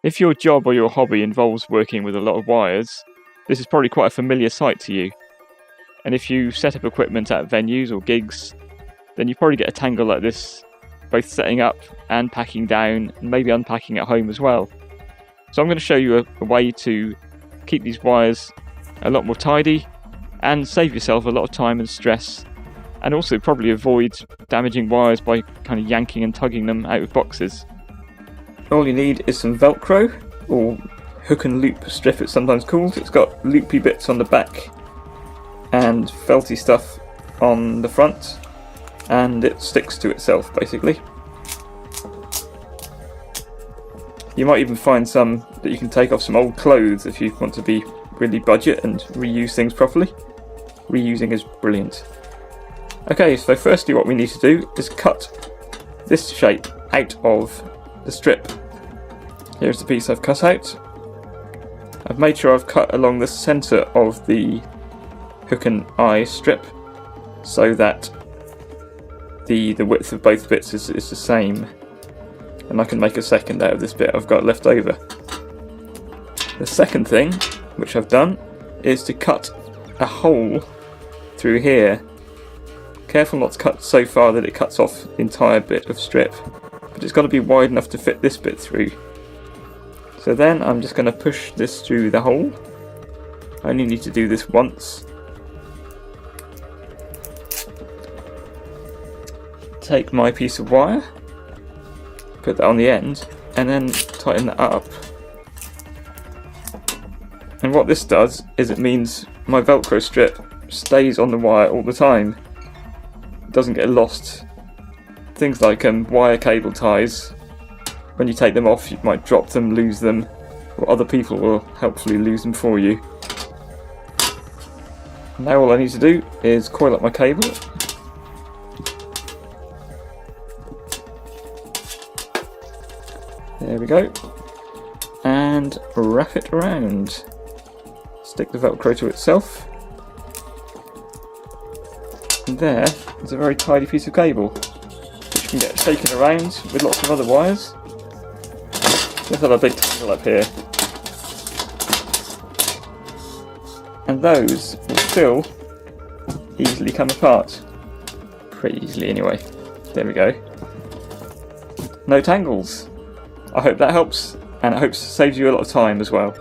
If your job or your hobby involves working with a lot of wires, this is probably quite a familiar sight to you. And if you set up equipment at venues or gigs, then you probably get a tangle like this, both setting up and packing down, and maybe unpacking at home as well. So I'm going to show you a way to keep these wires a lot more tidy and save yourself a lot of time and stress, and also probably avoid damaging wires by kind of yanking and tugging them out of boxes. All you need is some Velcro, or hook and loop strip it's sometimes called. It's got loopy bits on the back and felty stuff on the front, and it sticks to itself basically. You might even find some that you can take off some old clothes if you want to be really budget and reuse things properly. Reusing is brilliant. Okay, so firstly what we need to do is cut this shape out of the strip. Here's the piece I've cut out. I've made sure I've cut along the centre of the hook and eye strip so that the width of both bits is the same, and I can make a second out of this bit I've got left over. The second thing which I've done is to cut a hole through here. Careful not to cut so far that it cuts off the entire bit of strip, but it's got to be wide enough to fit this bit through. So then I'm just going to push this through the hole. I only need to do this once. Take my piece of wire, put that on the end, and then tighten that up. And what this does is it means my Velcro strip stays on the wire all the time. It doesn't get lost. Things like wire cable ties, when you take them off you might drop them, lose them, or other people will helpfully lose them for you. Now all I need to do is coil up my cable. There we go. And wrap it around. Stick the Velcro to itself. And there is a very tidy piece of cable, which can get shaken around with lots of other wires. Let's have a big tangle up here. And those will still easily come apart. Pretty easily anyway. There we go. No tangles. I hope that helps, and I hope it saves you a lot of time as well.